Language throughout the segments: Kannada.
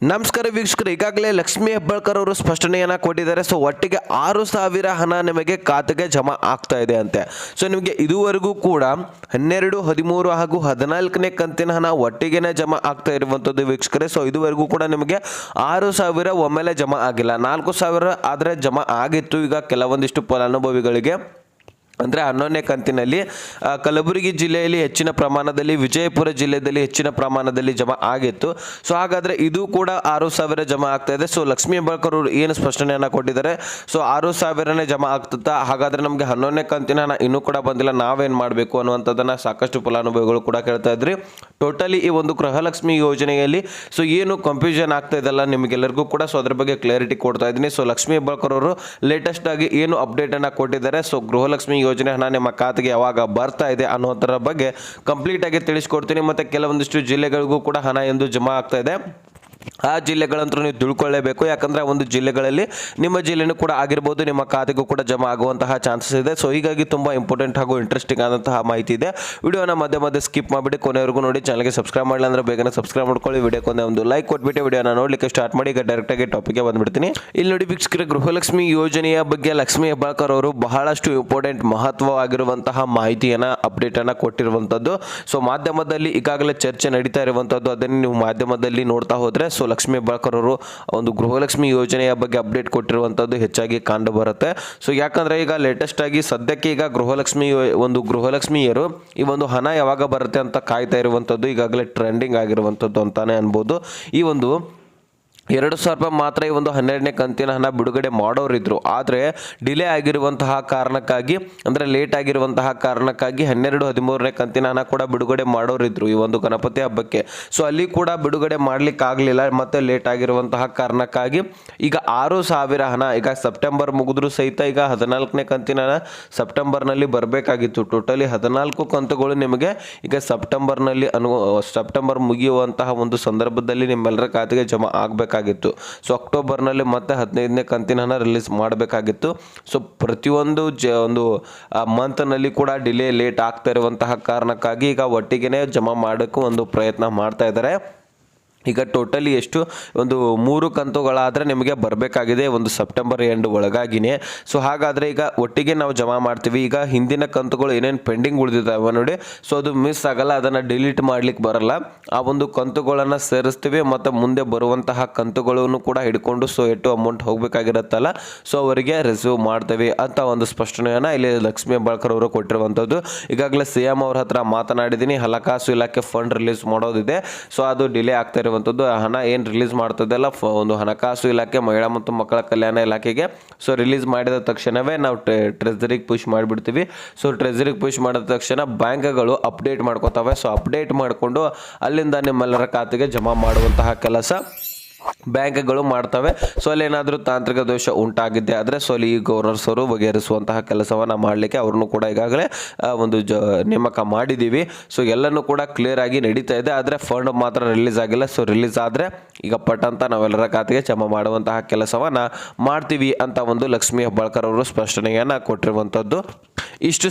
ನಮಸ್ಕಾರ ವೀಕ್ಷಕರು, ಈಗಾಗಲೇ ಲಕ್ಷ್ಮೀ ಹೆಬ್ಬಾಳ್ಕರ್ ಅವರು ಸ್ಪಷ್ಟನೆಯನ್ನು ಕೊಟ್ಟಿದ್ದಾರೆ. ಸೊ ಒಟ್ಟಿಗೆ 6,000 ಹಣ ನಿಮಗೆ ಖಾತೆಗೆ ಜಮಾ ಆಗ್ತಾ ಇದೆ ಅಂತೆ. ಸೊ ನಿಮಗೆ ಇದುವರೆಗೂ ಕೂಡ 12, 13 ಹಾಗೂ 14ನೇ ಕಂತಿನ ಹಣ ಒಟ್ಟಿಗೆನೇ ಜಮಾ ಆಗ್ತಾ ಇರುವಂಥದ್ದು ವೀಕ್ಷಕರೇ. ಸೊ ಇದುವರೆಗೂ ಕೂಡ ನಿಮಗೆ 6,000 ಒಮ್ಮೆಲೆ ಜಮಾ ಆಗಿಲ್ಲ, 4,000 ಆದರೆ ಜಮಾ ಆಗಿತ್ತು. ಈಗ ಕೆಲವೊಂದಿಷ್ಟು ಫಲಾನುಭವಿಗಳಿಗೆ ಅಂದರೆ 11ನೇ ಕಂತಿನಲ್ಲಿ ಕಲಬುರಗಿ ಜಿಲ್ಲೆಯಲ್ಲಿ ಹೆಚ್ಚಿನ ಪ್ರಮಾಣದಲ್ಲಿ, ವಿಜಯಪುರ ಜಿಲ್ಲೆಯಲ್ಲಿ ಹೆಚ್ಚಿನ ಪ್ರಮಾಣದಲ್ಲಿ ಜಮಾ ಆಗಿತ್ತು. ಸೊ ಹಾಗಾದರೆ ಇದು ಕೂಡ 6,000 ಜಮಾ ಆಗ್ತಾ ಇದೆ. ಸೊ ಲಕ್ಷ್ಮೀ ಹೆಬ್ಬಾಳ್ಕರ್ ಅವರು ಏನು ಸ್ಪಷ್ಟನೆಯನ್ನು ಕೊಟ್ಟಿದ್ದಾರೆ, ಸೊ 6,000ನೇ ಜಮಾ ಆಗ್ತದ, ಹಾಗಾದರೆ ನಮಗೆ 11ನೇ ಕಂತಿನ ಹಣ ಇನ್ನೂ ಕೂಡ ಬಂದಿಲ್ಲ, ನಾವೇನು ಮಾಡಬೇಕು ಅನ್ನುವಂಥದ್ದನ್ನು ಸಾಕಷ್ಟು ಫಲಾನುಭವಿಗಳು ಕೂಡ ಕೇಳ್ತಾ ಇದ್ರಿ. ಟೋಟಲಿ ಈ ಒಂದು ಗೃಹಲಕ್ಷ್ಮಿ ಯೋಜನೆಯಲ್ಲಿ ಸೊ ಏನು ಕನ್ಫ್ಯೂಷನ್ ಆಗ್ತಾ ಇದೆಲ್ಲ ನಿಮಗೆಲ್ಲರಿಗೂ ಕೂಡ, ಸೊ ಅದ್ರ ಬಗ್ಗೆ ಕ್ಲಾರಿಟಿ ಕೊಡ್ತಾ ಇದ್ದೀನಿ. ಸೊ ಲಕ್ಷ್ಮೀ ಹೆಬ್ಬಾಳ್ಕರ್ ಅವರು ಲೇಟೆಸ್ಟ್ ಆಗಿ ಏನು ಅಪ್ಡೇಟನ್ನು ಕೊಟ್ಟಿದ್ದಾರೆ, ಸೊ ಗೃಹಲಕ್ಷ್ಮಿ ಯೋಜನೆ ಹಣ ನಿಮ್ಮ ಖಾತೆಗೆ ಯಾವಾಗ ಬರ್ತಾ ಇದೆ ಅನ್ನೋದರ ಬಗ್ಗೆ ಕಂಪ್ಲೀಟ್ ಆಗಿ ತಿಳಿಸ್ಕೊಡ್ತೀನಿ. ಮತ್ತು ಕೆಲವೊಂದಿಷ್ಟು ಜಿಲ್ಲೆಗಳಿಗೂ ಕೂಡ ಹಣ ಎಂದು ಜಮಾ ಆಗ್ತಾ ಇದೆ. ಆ ಜಿಲ್ಲೆಗಳಂತೂ ನೀವು ತಿಳ್ಕೊಳ್ಳೇಬೇಕು, ಯಾಕಂದರೆ ಒಂದು ಜಿಲ್ಲೆಗಳಲ್ಲಿ ನಿಮ್ಮ ಜಿಲ್ಲೆನೂ ಕೂಡ ಆಗಿರ್ಬೋದು, ನಿಮ್ಮ ಖಾತೆಗೂ ಕೂಡ ಜಮಾ ಆಗುವಂತಹ ಚಾನ್ಸಸ್ ಇದೆ. ಸೊ ಹೀಗಾಗಿ ತುಂಬ ಇಂಪಾರ್ಟೆಂಟ್ ಹಾಗೂ ಇಂಟ್ರೆಸ್ಟಿಂಗ್ ಆದಂತಹ ಮಾಹಿತಿ ಇದೆ. ವಿಡಿಯೋನ ಮಧ್ಯೆ ಸ್ಕಿಪ್ ಮಾಡಿಬಿಡಿ, ಕೊನೆವರೆಗೂ ನೋಡಿ. ಚಾನಲ್ಗೆ ಸಬ್ಸ್ಕ್ರೈಬ್ ಮಾಡಿಲ್ಲ ಅಂದರೆ ಬೇಗನೆ ಸಬ್ಸ್ಕ್ರೈಬ್ ಮಾಡ್ಕೊಳ್ಳಿ. ವಿಡಿಯೋಕ್ಕೆ ಒಂದು ಲೈಕ್ ಕೊಟ್ಬಿಟ್ಟು ವಿಡಿಯೋನ ನೋಡಲಿಕ್ಕೆ ಸ್ಟಾರ್ಟ್ ಮಾಡಿ. ಈಗ ಡೈರೆಕ್ಟಾಗಿ ಟಾಪಿಕ್ಗೆ ಬಂದುಬಿಡ್ತೀನಿ. ಇಲ್ಲಿ ನೋಡಿ ವೀಕ್ಷಕರೇ, ಗೃಹಲಕ್ಷ್ಮಿ ಯೋಜನೆಯ ಬಗ್ಗೆ ಲಕ್ಷ್ಮೀ ಹೆಬ್ಬಾಳ್ಕರ್ ಅವರು ಬಹಳಷ್ಟು ಇಂಪಾರ್ಟೆಂಟ್ ಮಹತ್ವವಾಗಿರುವಂತಹ ಮಾಹಿತಿಯನ್ನು ಅಪ್ಡೇಟನ್ನು ಕೊಟ್ಟಿರುವಂಥದ್ದು. ಸೊ ಮಾಧ್ಯಮದಲ್ಲಿ ಈಗಾಗಲೇ ಚರ್ಚೆ ನಡೀತಾ ಇರುವಂಥದ್ದು, ಅದನ್ನು ನೀವು ಮಾಧ್ಯಮದಲ್ಲಿ ನೋಡ್ತಾ ಹೋದರೆ ಸೊ ಲಕ್ಷ್ಮೀ ಹೆಬ್ಬಾಳ್ಕರ್ ಅವರು ಒಂದು ಗೃಹಲಕ್ಷ್ಮಿ ಯೋಜನೆಯ ಬಗ್ಗೆ ಅಪ್ಡೇಟ್ ಕೊಟ್ಟಿರುವಂಥದ್ದು ಹೆಚ್ಚಾಗಿ ಕಂಡು ಬರುತ್ತೆ. ಸೊ ಯಾಕಂದರೆ ಈಗ ಲೇಟೆಸ್ಟ್ ಆಗಿ ಸದ್ಯಕ್ಕೆ ಈಗ ಗೃಹಲಕ್ಷ್ಮಿಯರು ಈ ಒಂದು ಹಣ ಯಾವಾಗ ಬರುತ್ತೆ ಅಂತ ಕಾಯ್ತಾ ಇರುವಂಥದ್ದು ಈಗಾಗಲೇ ಟ್ರೆಂಡಿಂಗ್ ಆಗಿರುವಂಥದ್ದು ಅಂತಾನೆ ಅನ್ಬೋದು. ಈ ಒಂದು 2,000 ರೂಪಾಯಿ ಮಾತ್ರ ಈ ಒಂದು 12ನೇ ಕಂತಿನ ಹಣ ಬಿಡುಗಡೆ ಮಾಡೋರಿದ್ರು, ಆದರೆ ಡಿಲೇ ಆಗಿರುವಂತಹ ಕಾರಣಕ್ಕಾಗಿ, ಅಂದರೆ ಲೇಟ್ ಆಗಿರುವಂತಹ ಕಾರಣಕ್ಕಾಗಿ 12, 13ನೇ ಕಂತಿನ ಹಣ ಕೂಡ ಬಿಡುಗಡೆ ಮಾಡೋರಿದ್ರು ಈ ಒಂದು ಗಣಪತಿ ಹಬ್ಬಕ್ಕೆ. ಸೊ ಅಲ್ಲಿ ಕೂಡ ಬಿಡುಗಡೆ ಮಾಡಲಿಕ್ಕಾಗಲಿಲ್ಲ, ಮತ್ತು ಲೇಟ್ ಆಗಿರುವಂತಹ ಕಾರಣಕ್ಕಾಗಿ ಈಗ 6,000 ಹಣ ಈಗ ಸೆಪ್ಟೆಂಬರ್ ಮುಗಿದ್ರು ಸಹಿತ ಈಗ 14ನೇ ಕಂತಿನ ಹಣ ಸೆಪ್ಟೆಂಬರ್ನಲ್ಲಿ ಬರಬೇಕಾಗಿತ್ತು. ಟೋಟಲಿ 14 ಕಂತುಗಳು ನಿಮಗೆ ಈಗ ಸೆಪ್ಟೆಂಬರ್ ಮುಗಿಯುವಂತಹ ಒಂದು ಸಂದರ್ಭದಲ್ಲಿ ನಿಮ್ಮೆಲ್ಲರ ಖಾತೆಗೆ ಜಮಾ ಆಗಬೇಕಾಗಿತ್ತು. ಸೊ ಅಕ್ಟೋಬರ್ನಲ್ಲಿ ಮತ್ತೆ 15ನೇ ಕಂತಿನ ಹಣ ರಿಲೀಸ್ ಮಾಡಬೇಕಾಗಿತ್ತು. ಸೊ ಪ್ರತಿಯೊಂದು ಒಂದು ಮಂತ್ನಲ್ಲಿ ಕೂಡ ಡಿಲೇ ಲೇಟ್ ಆಗ್ತಾ ಇರುವಂತಹ ಕಾರಣಕ್ಕಾಗಿ ಈಗ ಒಟ್ಟಿಗೆ ಜಮಾ ಮಾಡೋಕ್ಕೂ ಒಂದು ಪ್ರಯತ್ನ ಮಾಡ್ತಾ ಇದ್ದಾರೆ. ಈಗ ಟೋಟಲಿ ಎಷ್ಟು ಒಂದು 3 ಕಂತುಗಳಾದರೆ ನಿಮಗೆ ಬರಬೇಕಾಗಿದೆ ಒಂದು ಸೆಪ್ಟೆಂಬರ್ ಎಂಡ್ ಒಳಗಾಗಿನೇ. ಸೊ ಹಾಗಾದರೆ ಈಗ ಒಟ್ಟಿಗೆ ನಾವು ಜಮಾ ಮಾಡ್ತೀವಿ. ಈಗ ಹಿಂದಿನ ಕಂತುಗಳು ಏನೇನು ಪೆಂಡಿಂಗ್ ಉಳಿದಿದ್ದಾವೆ ನೋಡಿ, ಸೊ ಅದು ಮಿಸ್ ಆಗಲ್ಲ, ಅದನ್ನು ಡಿಲೀಟ್ ಮಾಡ್ಲಿಕ್ಕೆ ಬರಲ್ಲ. ಆ ಒಂದು ಕಂತುಗಳನ್ನು ಸೇರಿಸ್ತೀವಿ, ಮತ್ತು ಮುಂದೆ ಬರುವಂತಹ ಕಂತುಗಳನ್ನು ಕೂಡ ಹಿಡ್ಕೊಂಡು ಸೊ ಎಷ್ಟು ಅಮೌಂಟ್ ಹೋಗಬೇಕಾಗಿರುತ್ತಲ್ಲ ಸೊ ಅವರಿಗೆ ರಿಸೀವ್ ಮಾಡ್ತೇವೆ ಅಂತ ಒಂದು ಸ್ಪಷ್ಟನೆಯನ್ನು ಇಲ್ಲಿ ಲಕ್ಷ್ಮೀ ಹೆಬ್ಬಾಳ್ಕರ್ ಅವರು ಕೊಟ್ಟಿರುವಂಥದ್ದು. ಈಗಾಗಲೇ CM ಅವ್ರ ಹತ್ರ ಮಾತನಾಡಿದ್ದೀನಿ, ಹಣಕಾಸು ಇಲಾಖೆ ಫಂಡ್ ರಿಲೀಸ್ ಮಾಡೋದಿದೆ. ಸೊ ಅದು ಡಿಲೇ ಆಗ್ತಾ ಇರುವಂಥದ್ದು. ಹಣ ಏನು ರಿಲೀಸ್ ಮಾಡ್ತದಲ್ಲ ಒಂದು ಹಣಕಾಸು ಇಲಾಖೆ, ಮಹಿಳಾ ಮತ್ತು ಮಕ್ಕಳ ಕಲ್ಯಾಣ ಇಲಾಖೆಗೆ ಸೊ ರಿಲೀಸ್ ಮಾಡಿದ ತಕ್ಷಣವೇ ನಾವು ಟ್ರೆಜರಿಗೆ ಪುಷ್ ಮಾಡಿಬಿಡ್ತೀವಿ. ಸೊ ಟ್ರೆಜರಿಗೆ ಪುಷ್ ಮಾಡಿದ ತಕ್ಷಣ ಬ್ಯಾಂಕ್ಗಳು ಅಪ್ಡೇಟ್ ಮಾಡ್ಕೋತವೆ. ಸೊ ಅಪ್ಡೇಟ್ ಮಾಡಿಕೊಂಡು ಅಲ್ಲಿಂದ ನಿಮ್ಮೆಲ್ಲರ ಖಾತೆಗೆ ಜಮಾ ಮಾಡುವಂತಹ ಕೆಲಸ ಬ್ಯಾಂಕ್ಗಳು ಮಾಡ್ತವೆ. ಸೊ ಅಲ್ಲೇನಾದರೂ ತಾಂತ್ರಿಕ ದೋಷ ಉಂಟಾಗಿದ್ದೆ ಆದರೆ ಸೊ ಅಲ್ಲಿ ಗವರ್ನರ್ಸ್ ಅವರು ಬಗೆಹರಿಸುವಂತಹ ಕೆಲಸವನ್ನು ಮಾಡಲಿಕ್ಕೆ ಅವ್ರನ್ನೂ ಕೂಡ ಈಗಾಗಲೇ ಒಂದು ನೇಮಕ ಮಾಡಿದ್ದೀವಿ. ಸೊ ಎಲ್ಲನೂ ಕೂಡ ಕ್ಲಿಯರ್ ಆಗಿ ನಡೀತಾ ಇದೆ, ಆದರೆ ಫಂಡ್ ಮಾತ್ರ ರಿಲೀಸ್ ಆಗಿಲ್ಲ. ಸೊ ರಿಲೀಸ್ ಆದರೆ ಈಗ ಪಟ್ ಅಂತ ನಾವೆಲ್ಲರ ಖಾತೆಗೆ ಜಮಾ ಮಾಡುವಂತಹ ಕೆಲಸವನ್ನು ಮಾಡ್ತೀವಿ ಅಂತ ಒಂದು ಲಕ್ಷ್ಮೀ ಹೆಬ್ಬಾಳ್ಕರ್ ಅವರು ಸ್ಪಷ್ಟನೆಯನ್ನು ಕೊಟ್ಟಿರುವಂಥದ್ದು. ಇಷ್ಟು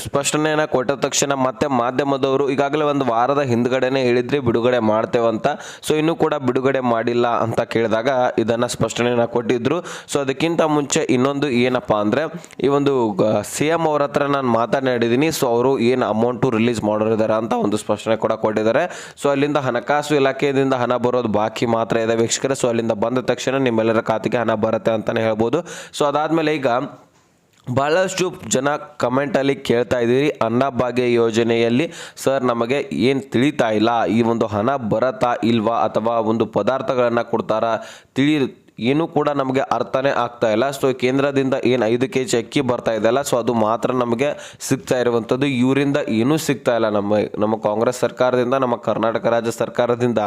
ಸ್ಪಷ್ಟನೆಯನ್ನು ಕೊಟ್ಟ ತಕ್ಷಣ ಮತ್ತೆ ಮಾಧ್ಯಮದವರು ಈಗಾಗಲೇ ಒಂದು ವಾರದ ಹಿಂದ್ಗಡೆನೇ ಹೇಳಿದ್ರಿ ಬಿಡುಗಡೆ ಮಾಡ್ತೇವಂತ. ಸೊ ಇನ್ನೂ ಕೂಡ ಬಿಡುಗಡೆ ಮಾಡಿಲ್ಲ ಅಂತ ಕೇಳಿದಾಗ ಇದನ್ನು ಸ್ಪಷ್ಟನೆಯನ್ನು ಕೊಟ್ಟಿದ್ರು. ಸೊ ಅದಕ್ಕಿಂತ ಮುಂಚೆ ಇನ್ನೊಂದು ಏನಪ್ಪ ಅಂದರೆ ಈ ಒಂದು CM ಅವ್ರ ಹತ್ರ ನಾನು ಮಾತನಾಡಿದ್ದೀನಿ. ಸೊ ಅವರು ಏನು ಅಮೌಂಟು ರಿಲೀಸ್ ಮಾಡೋರಿದ್ದಾರೆ ಅಂತ ಒಂದು ಸ್ಪಷ್ಟನೆ ಕೂಡ ಕೊಟ್ಟಿದ್ದಾರೆ. ಸೊ ಅಲ್ಲಿಂದ ಹಣಕಾಸು ಇಲಾಖೆಯಿಂದ ಹಣ ಬರೋದು ಬಾಕಿ ಮಾತ್ರ ಇದೆ ವೀಕ್ಷಕರೇ. ಸೊ ಅಲ್ಲಿಂದ ಬಂದ ತಕ್ಷಣ ನಿಮ್ಮೆಲ್ಲರ ಖಾತೆಗೆ ಹಣ ಬರುತ್ತೆ ಅಂತಲೇ ಹೇಳ್ಬೋದು. ಸೊ ಅದಾದಮೇಲೆ ಈಗ ಭಾಳಷ್ಟು ಜನ ಕಮೆಂಟಲ್ಲಿ ಕೇಳ್ತಾ ಇದ್ದೀರಿ, ಅನ್ನಭಾಗ್ಯ ಯೋಜನೆಯಲ್ಲಿ ಸರ್ ನಮಗೆ ಏನು ತಿಳಿತಾ ಇಲ್ಲ, ಈ ಒಂದು ಹಣ ಬರತ್ತಾ ಇಲ್ವಾ, ಅಥವಾ ಒಂದು ಪದಾರ್ಥಗಳನ್ನು ಕೊಡ್ತಾರಾ ಏನೂ ಕೂಡ ನಮಗೆ ಅರ್ಥನೇ ಆಗ್ತಾ ಇಲ್ಲ. ಸೊ ಕೇಂದ್ರದಿಂದ ಏನು 5 kg ಅಕ್ಕಿ ಬರ್ತಾ ಇದೆಯಲ್ಲ ಸೊ ಅದು ಮಾತ್ರ ನಮಗೆ ಸಿಗ್ತಾ ಇರುವಂಥದ್ದು, ಇವರಿಂದ ಏನೂ ಸಿಗ್ತಾ ಇಲ್ಲ. ನಮ್ಮ ಕಾಂಗ್ರೆಸ್ ಸರ್ಕಾರದಿಂದ, ನಮ್ಮ ಕರ್ನಾಟಕ ರಾಜ್ಯ ಸರ್ಕಾರದಿಂದ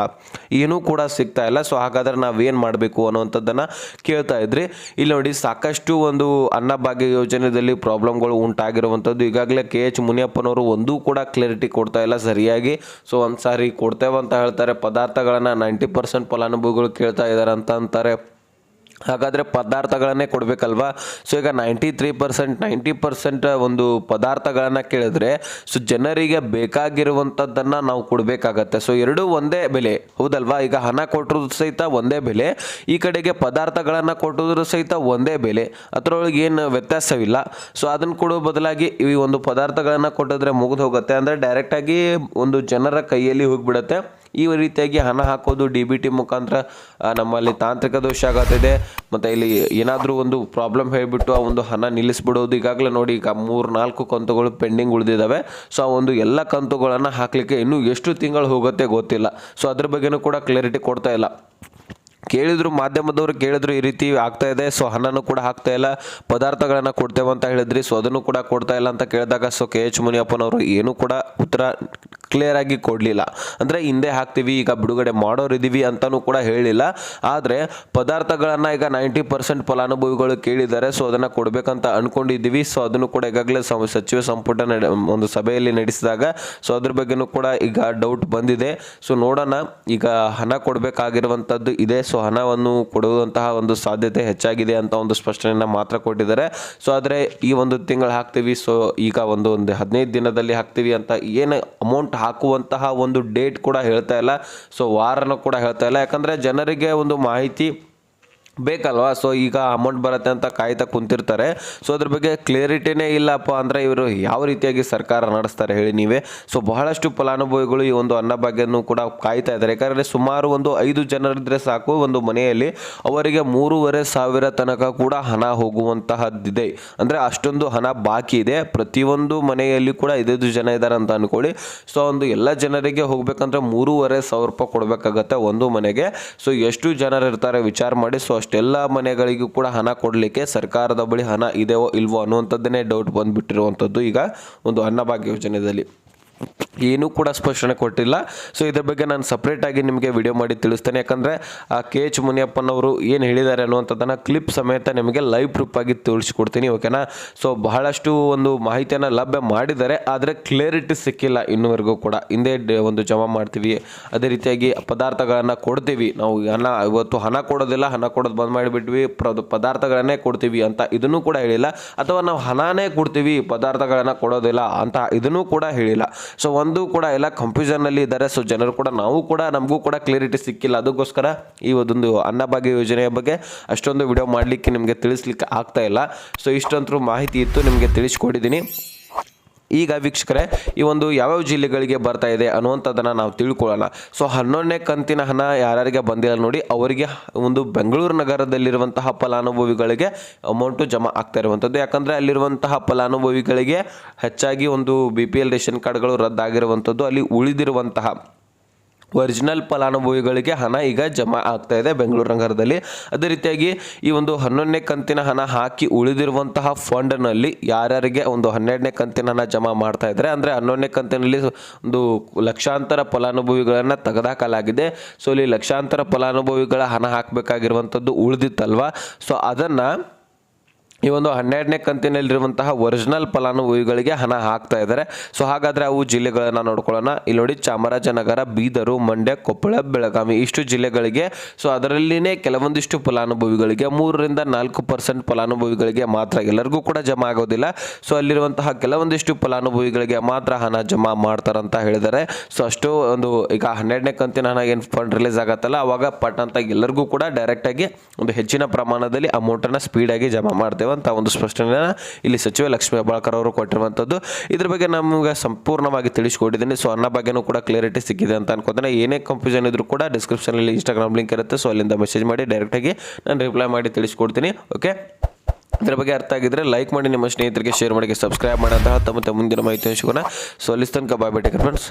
ಏನೂ ಕೂಡ ಸಿಗ್ತಾ ಇಲ್ಲ. ಸೊ ಹಾಗಾದರೆ ನಾವೇನು ಮಾಡಬೇಕು ಅನ್ನುವಂಥದ್ದನ್ನು ಕೇಳ್ತಾ ಇದ್ರಿ. ಇಲ್ಲಿ ನೋಡಿ, ಸಾಕಷ್ಟು ಒಂದು ಅನ್ನಭಾಗ್ಯ ಯೋಜನೆಯಲ್ಲಿ ಪ್ರಾಬ್ಲಮ್ಗಳು ಉಂಟಾಗಿರುವಂಥದ್ದು. ಈಗಾಗಲೇ KH ಮುನಿಯಪ್ಪನವರು ಒಂದೂ ಕೂಡ ಕ್ಲಾರಿಟಿ ಕೊಡ್ತಾ ಇಲ್ಲ ಸರಿಯಾಗಿ. ಸೊ ಒಂದು ಸಾರಿ ಕೊಡ್ತೇವೆ ಅಂತ ಹೇಳ್ತಾರೆ, ಪದಾರ್ಥಗಳನ್ನು 90% ಫಲಾನುಭವಿಗಳು ಕೇಳ್ತಾ ಇದ್ದಾರೆ ಅಂತ ಅಂತಾರೆ. ಹಾಗಾದರೆ ಪದಾರ್ಥಗಳನ್ನೇ ಕೊಡಬೇಕಲ್ವಾ. ಸೊ ಈಗ 90% ಒಂದು ಪದಾರ್ಥಗಳನ್ನು ಕೇಳಿದ್ರೆ ಸೊ ಜನರಿಗೆ ಬೇಕಾಗಿರುವಂಥದ್ದನ್ನು ನಾವು ಕೊಡಬೇಕಾಗತ್ತೆ. ಸೊ ಎರಡೂ ಒಂದೇ ಬೆಲೆ ಹೌದಲ್ವಾ. ಈಗ ಹಣ ಕೊಟ್ಟರು ಸಹಿತ ಒಂದೇ ಬೆಲೆ, ಈ ಕಡೆಗೆ ಪದಾರ್ಥಗಳನ್ನು ಕೊಟ್ಟಿದ್ರು ಸಹಿತ ಒಂದೇ ಬೆಲೆ, ಅದರೊಳಗೆ ಏನು ವ್ಯತ್ಯಾಸವಿಲ್ಲ. ಸೊ ಅದನ್ನು ಕೊಡೋ ಬದಲಾಗಿ ಈ ಒಂದು ಪದಾರ್ಥಗಳನ್ನು ಕೊಟ್ಟಿದ್ರೆ ಮುಗಿದು ಹೋಗುತ್ತೆ, ಅಂದರೆ ಡೈರೆಕ್ಟಾಗಿ ಒಂದು ಜನರ ಕೈಯಲ್ಲಿ ಹೋಗಿಬಿಡುತ್ತೆ. ಈ ರೀತಿಯಾಗಿ ಹಣ ಹಾಕೋದು DBT ಮುಖಾಂತರ ನಮ್ಮಲ್ಲಿ ತಾಂತ್ರಿಕ ದೋಷ ಆಗುತ್ತಿದೆ. ಮತ್ತು ಇಲ್ಲಿ ಏನಾದರೂ ಒಂದು ಪ್ರಾಬ್ಲಮ್ ಹೇಳಿಬಿಟ್ಟು ಆ ಒಂದು ಹಣ ನಿಲ್ಲಿಸ್ಬಿಡೋದು. ಈಗಾಗಲೇ ನೋಡಿ, ಈಗ 3-4 ಕಂತುಗಳು ಪೆಂಡಿಂಗ್ ಉಳಿದಿದ್ದಾವೆ. ಸೊ ಆ ಒಂದು ಎಲ್ಲ ಕಂತುಗಳನ್ನು ಹಾಕಲಿಕ್ಕೆ ಇನ್ನೂ ಎಷ್ಟು ತಿಂಗಳು ಹೋಗುತ್ತೆ ಗೊತ್ತಿಲ್ಲ. ಸೊ ಅದ್ರ ಬಗ್ಗೆನೂ ಕೂಡ ಕ್ಲಾರಿಟಿ ಕೊಡ್ತಾ ಇಲ್ಲ. ಕೇಳಿದ್ರು, ಮಾಧ್ಯಮದವರು ಕೇಳಿದ್ರು ಈ ರೀತಿ ಆಗ್ತಾ ಇದೆ, ಸೊ ಹಣನೂ ಕೂಡ ಹಾಕ್ತಾ ಇಲ್ಲ, ಪದಾರ್ಥಗಳನ್ನು ಕೊಡ್ತೇವೆ ಅಂತ ಹೇಳಿದ್ರಿ, ಸೊ ಅದನ್ನು ಕೂಡ ಕೊಡ್ತಾ ಇಲ್ಲ ಅಂತ ಕೇಳಿದಾಗ ಸೊ KH ಮುನಿಯಪ್ಪನವರು ಏನೂ ಕೂಡ ಉತ್ತರ ಕ್ಲಿಯರ್ ಆಗಿ ಕೊಡಲಿಲ್ಲ. ಅಂದರೆ ಹಿಂದೆ ಹಾಕ್ತೀವಿ, ಈಗ ಬಿಡುಗಡೆ ಮಾಡೋರಿದ್ದೀವಿ ಅಂತಲೂ ಕೂಡ ಹೇಳಿಲ್ಲ. ಆದರೆ ಪದಾರ್ಥಗಳನ್ನು ಈಗ 90% ಫಲಾನುಭವಿಗಳು ಕೇಳಿದ್ದಾರೆ, ಸೊ ಅದನ್ನು ಕೊಡಬೇಕಂತ ಅಂದ್ಕೊಂಡಿದ್ದೀವಿ. ಸೊ ಅದನ್ನು ಕೂಡ ಈಗಾಗಲೇ ಸಚಿವ ಸಂಪುಟ ಒಂದು ಸಭೆಯಲ್ಲಿ ನಡೆಸಿದಾಗ ಸೊ ಅದ್ರ ಬಗ್ಗೆನೂ ಕೂಡ ಈಗ ಡೌಟ್ ಬಂದಿದೆ. ಸೊ ನೋಡೋಣ, ಈಗ ಹಣ ಕೊಡಬೇಕಾಗಿರುವಂಥದ್ದು ಇದೆ. ಸೊ ಹಣವನ್ನು ಕೊಡುವಂತಹ ಒಂದು ಸಾಧ್ಯತೆ ಹೆಚ್ಚಾಗಿದೆ ಅಂತ ಒಂದು ಸ್ಪಷ್ಟನೆಯನ್ನು ಮಾತ್ರ ಕೊಟ್ಟಿದ್ದಾರೆ. ಸೊ ಆದರೆ ಈ ಒಂದು ತಿಂಗಳು ಹಾಕ್ತೀವಿ, ಸೊ ಈಗ ಒಂದು 15 ದಿನದಲ್ಲಿ ಹಾಕ್ತೀವಿ ಅಂತ ಏನು ಅಮೌಂಟ್ ಹಾಕುವಂತಹ ಒಂದು ಡೇಟ್ ಕೂಡ ಹೇಳ್ತಾ ಇಲ್ಲ. ಸೊ ವಾರನೂ ಕೂಡ ಹೇಳ್ತಾ ಇಲ್ಲ, ಯಾಕಂದರೆ ಜನರಿಗೆ ಒಂದು ಮಾಹಿತಿ ಬೇಕಲ್ವಾ. ಸೊ ಈಗ ಅಮೌಂಟ್ ಬರುತ್ತೆ ಅಂತ ಕಾಯ್ತಾ ಕುಂತಿರ್ತಾರೆ. ಸೊ ಅದ್ರ ಬಗ್ಗೆ ಕ್ಲಿಯರಿಟಿನೇ ಇಲ್ಲಪ್ಪ ಅಂದರೆ ಇವರು ಯಾವ ರೀತಿಯಾಗಿ ಸರ್ಕಾರ ನಡೆಸ್ತಾರೆ ಹೇಳಿ ನೀವೇ. ಸೊ ಬಹಳಷ್ಟು ಫಲಾನುಭವಿಗಳು ಈ ಒಂದು ಅನ್ನಭಾಗ್ಯವನ್ನು ಕೂಡ ಕಾಯ್ತಾ ಇದ್ದಾರೆ. ಯಾಕಂದರೆ ಸುಮಾರು ಒಂದು 5 ಜನರಿದ್ದರೆ ಸಾಕು ಒಂದು ಮನೆಯಲ್ಲಿ, ಅವರಿಗೆ 3,500 ತನಕ ಕೂಡ ಹಣ ಹೋಗುವಂತಹದ್ದಿದೆ. ಅಂದರೆ ಅಷ್ಟೊಂದು ಹಣ ಬಾಕಿ ಇದೆ. ಪ್ರತಿಯೊಂದು ಮನೆಯಲ್ಲಿ ಕೂಡ 5 ಜನ ಇದ್ದಾರೆ ಅಂತ ಅಂದ್ಕೊಳ್ಳಿ. ಸೊ ಒಂದು ಎಲ್ಲ ಜನರಿಗೆ ಹೋಗ್ಬೇಕಂದ್ರೆ 3,500 ರೂಪಾಯಿ ಕೊಡಬೇಕಾಗತ್ತೆ ಒಂದು ಮನೆಗೆ. ಸೊ ಎಷ್ಟು ಜನರು ಇರ್ತಾರೆ ವಿಚಾರ ಮಾಡಿ. ಸೊ ಅಷ್ಟೆಲ್ಲ ಮನೆಗಳಿಗೂ ಕೂಡ ಹಣ ಕೊಡಲಿಕ್ಕೆ ಸರ್ಕಾರದ ಬಳಿ ಹಣ ಇದೆಯೋ ಇಲ್ವೋ ಅನ್ನುವಂಥದ್ದನ್ನೇ ಡೌಟ್ ಬಂದುಬಿಟ್ಟಿರುವಂಥದ್ದು ಈಗ ಒಂದು ಅನ್ನಭಾಗ್ಯ ಯೋಜನೆಯಲ್ಲಿ. ಏನೂ ಕೂಡ ಸ್ಪಷ್ಟನೆ ಕೊಟ್ಟಿಲ್ಲ. ಸೊ ಇದ್ರ ಬಗ್ಗೆ ನಾನು ಸಪ್ರೇಟಾಗಿ ನಿಮಗೆ ವಿಡಿಯೋ ಮಾಡಿ ತಿಳಿಸ್ತೇನೆ. ಯಾಕಂದರೆ ಆ KH ಮುನಿಯಪ್ಪನವರು ಏನು ಹೇಳಿದ್ದಾರೆ ಅನ್ನುವಂಥದ್ದನ್ನು ಕ್ಲಿಪ್ ಸಮೇತ ನಿಮಗೆ ಲೈವ್ ಪ್ರೂಫ್ ಆಗಿ ತಿಳಿಸ್ಕೊಡ್ತೀನಿ, ಓಕೆನಾ. ಸೊ ಬಹಳಷ್ಟು ಒಂದು ಮಾಹಿತಿಯನ್ನು ಲಭ್ಯ ಮಾಡಿದ್ದಾರೆ, ಆದರೆ ಕ್ಲಿಯರಿಟಿ ಸಿಕ್ಕಿಲ್ಲ ಇನ್ನೂವರೆಗೂ ಕೂಡ. ಹಿಂದೆ ಒಂದು ಜಮಾ ಮಾಡ್ತೀವಿ, ಅದೇ ರೀತಿಯಾಗಿ ಪದಾರ್ಥಗಳನ್ನು ಕೊಡ್ತೀವಿ ನಾವು. ಇವತ್ತು ಹಣ ಕೊಡೋದಿಲ್ಲ, ಹಣ ಕೊಡೋದು ಬಂದ್ ಮಾಡಿಬಿಟ್ವಿ, ಪದಾರ್ಥಗಳನ್ನೇ ಕೊಡ್ತೀವಿ ಅಂತ ಇದನ್ನು ಕೂಡ ಹೇಳಿಲ್ಲ. ಅಥವಾ ನಾವು ಹಣನೇ ಕೊಡ್ತೀವಿ, ಪದಾರ್ಥಗಳನ್ನು ಕೊಡೋದಿಲ್ಲ ಅಂತ ಇದನ್ನು ಕೂಡ ಹೇಳಿಲ್ಲ. ಸೊ ಒಂದು ಕೂಡ ಎಲ್ಲ ಕನ್ಫ್ಯೂಷನ್ನಲ್ಲಿ ಇದ್ದಾರೆ. ಸೊ ಜನರು ಕೂಡ ನಮಗೂ ಕೂಡ ಕ್ಲಿಯರಿಟಿ ಸಿಕ್ಕಿಲ್ಲ. ಅದಕ್ಕೋಸ್ಕರ ಈ ಒಂದು ಅನ್ನಭಾಗ್ಯ ಯೋಜನೆಯ ಬಗ್ಗೆ ಅಷ್ಟೊಂದು ವಿಡಿಯೋ ಮಾಡಲಿಕ್ಕೆ ನಿಮಗೆ ತಿಳಿಸ್ಲಿಕ್ಕೆ ಆಗ್ತಾ ಇಲ್ಲ. ಸೊ ಇಷ್ಟಂತೂ ಮಾಹಿತಿ ಇತ್ತು, ನಿಮಗೆ ತಿಳಿಸ್ಕೊಟ್ಟಿದ್ದೀನಿ. ಈಗ ವೀಕ್ಷಕರೇ, ಈ ಒಂದು ಯಾವ್ಯಾವ ಜಿಲ್ಲೆಗಳಿಗೆ ಬರ್ತಾ ಇದೆ ಅನ್ನುವಂಥದ್ದನ್ನು ನಾವು ತಿಳ್ಕೊಳ್ಳೋಣ. ಸೊ 11ನೇ ಕಂತಿನ ಹಣ ಯಾರ್ಯಾರಿಗೆ ಬಂದಿಲ್ಲ ನೋಡಿ, ಅವರಿಗೆ ಒಂದು ಬೆಂಗಳೂರು ನಗರದಲ್ಲಿರುವಂತಹ ಫಲಾನುಭವಿಗಳಿಗೆ ಅಮೌಂಟು ಜಮಾ ಆಗ್ತಾ ಇರುವಂಥದ್ದು. ಯಾಕಂದರೆ ಅಲ್ಲಿರುವಂತಹ ಫಲಾನುಭವಿಗಳಿಗೆ ಹೆಚ್ಚಾಗಿ ಒಂದು BPL ರೇಷನ್ ಕಾರ್ಡ್ಗಳು ರದ್ದಾಗಿರುವಂಥದ್ದು. ಅಲ್ಲಿ ಉಳಿದಿರುವಂತಹ ಒರಿಜಿನಲ್ ಫಲಾನುಭವಿಗಳಿಗೆ ಹಣ ಈಗ ಜಮಾ ಆಗ್ತಾ ಇದೆ ಬೆಂಗಳೂರು ನಗರದಲ್ಲಿ. ಅದೇ ರೀತಿಯಾಗಿ ಈ ಒಂದು 11ನೇ ಕಂತಿನ ಹಣ ಹಾಕಿ ಉಳಿದಿರುವಂತಹ ಫಂಡ್ನಲ್ಲಿ ಯಾರ್ಯಾರಿಗೆ ಒಂದು 12ನೇ ಕಂತಿನ ಹಣ ಜಮಾ ಮಾಡ್ತಾ ಇದ್ದಾರೆ, ಅಂದರೆ 11ನೇ ಕಂತಿನಲ್ಲಿ ಒಂದು ಲಕ್ಷಾಂತರ ಫಲಾನುಭವಿಗಳನ್ನು ತೆಗೆದುಹಾಕಲಾಗಿದೆ. ಸೊ ಇಲ್ಲಿ ಲಕ್ಷಾಂತರ ಫಲಾನುಭವಿಗಳ ಹಣ ಹಾಕಬೇಕಾಗಿರುವಂಥದ್ದು ಉಳಿದಿತ್ತಲ್ವ. ಸೊ ಅದನ್ನು ಈ ಒಂದು 12ನೇ ಕಂತಿನಲ್ಲಿರುವಂತಹ ಒರಿಜಿನಲ್ ಫಲಾನುಭವಿಗಳಿಗೆ ಹಣ ಹಾಕ್ತಾ ಇದ್ದಾರೆ. ಸೊ ಹಾಗಾದರೆ ಅವು ಜಿಲ್ಲೆಗಳನ್ನು ನೋಡ್ಕೊಳ್ಳೋಣ. ಇಲ್ಲಿ ನೋಡಿ, ಚಾಮರಾಜನಗರ, ಬೀದರು, ಮಂಡ್ಯ, ಕೊಪ್ಪಳ, ಬೆಳಗಾವಿ ಇಷ್ಟು ಜಿಲ್ಲೆಗಳಿಗೆ. ಸೊ ಅದರಲ್ಲಿನೇ ಕೆಲವೊಂದಿಷ್ಟು ಫಲಾನುಭವಿಗಳಿಗೆ 3-4% ಫಲಾನುಭವಿಗಳಿಗೆ ಮಾತ್ರ, ಎಲ್ಲರಿಗೂ ಕೂಡ ಜಮಾ ಆಗೋದಿಲ್ಲ. ಸೊ ಅಲ್ಲಿರುವಂತಹ ಕೆಲವೊಂದಿಷ್ಟು ಫಲಾನುಭವಿಗಳಿಗೆ ಮಾತ್ರ ಹಣ ಜಮಾ ಮಾಡ್ತಾರಂತ ಹೇಳಿದ್ದಾರೆ. ಸೊ ಅಷ್ಟು ಒಂದು ಈಗ 12ನೇ ಕಂತಿನ ಹಣ ಏನು ಫಂಡ್ ರಿಲೀಸ್ ಆಗತ್ತಲ್ಲ, ಅವಾಗ ಪಟ್ ಅಂತ ಎಲ್ಲರಿಗೂ ಕೂಡ ಡೈರೆಕ್ಟಾಗಿ ಒಂದು ಹೆಚ್ಚಿನ ಪ್ರಮಾಣದಲ್ಲಿ ಅಮೌಂಟನ್ನು ಸ್ಪೀಡಾಗಿ ಜಮಾ ಮಾಡ್ತೇವೆ ಅಂತ ಒಂದು ಸ್ಪಷ್ಟನೆ ಇಲ್ಲಿ ಸಚಿವ ಲಕ್ಷ್ಮೀ ಹೆಬ್ಬಾಳ್ಕರ್ ಅವರು ಕೊಟ್ಟಿರುವಂಥದ್ದು. ಇದ್ರ ಬಗ್ಗೆ ನಮಗೆ ಸಂಪೂರ್ಣವಾಗಿ ತಿಳಿಸ್ಕೊಟ್ಟಿದ್ದೀನಿ. ಸೊ ಅನ್ನ ಬಗ್ಗೆನೂ ಕೂಡ ಕ್ಲಿಯರಿಟಿ ಸಿಕ್ಕಿದೆ ಅಂತ ಅನ್ಕೋತೇನೆ. ಏನೇ ಕನ್ಫ್ಯೂಷನ್ ಇದ್ರೂ ಕೂಡ ಡಿಸ್ಕ್ರಿಪ್ಷನಲ್ಲಿ ಇನ್ಸ್ಟಾಗ್ರಾಮ್ ಲಿಂಕ್ ಇರುತ್ತೆ. ಸೊ ಅಲ್ಲಿಂದ ಮೆಸೇಜ್ ಮಾಡಿ ಡೈರೆಕ್ಟಾಗಿ ನಾನು ರಿಪ್ಲೈ ಮಾಡಿ ತಿಳಿಸ್ಕೊಡ್ತೀನಿ. ಓಕೆ, ಇದರ ಬಗ್ಗೆ ಅರ್ಥ ಆಗಿದ್ರೆ ಲೈಕ್ ಮಾಡಿ, ನಿಮ್ಮ ಸ್ನೇಹಿತರಿಗೆ ಶೇರ್ ಮಾಡಿ, ಸಬ್ಸ್ಕ್ರೈಬ್ ಮಾಡೋಂತಹ ತಮ್ಮ ಮುಂದಿನ ಮಾಹಿತಿ ಸಿಗೋಣ. ಸೊ ಅಲ್ಲಿ ತನಕ ಬಾಯ್, ಫ್ರೆಂಡ್ಸ್.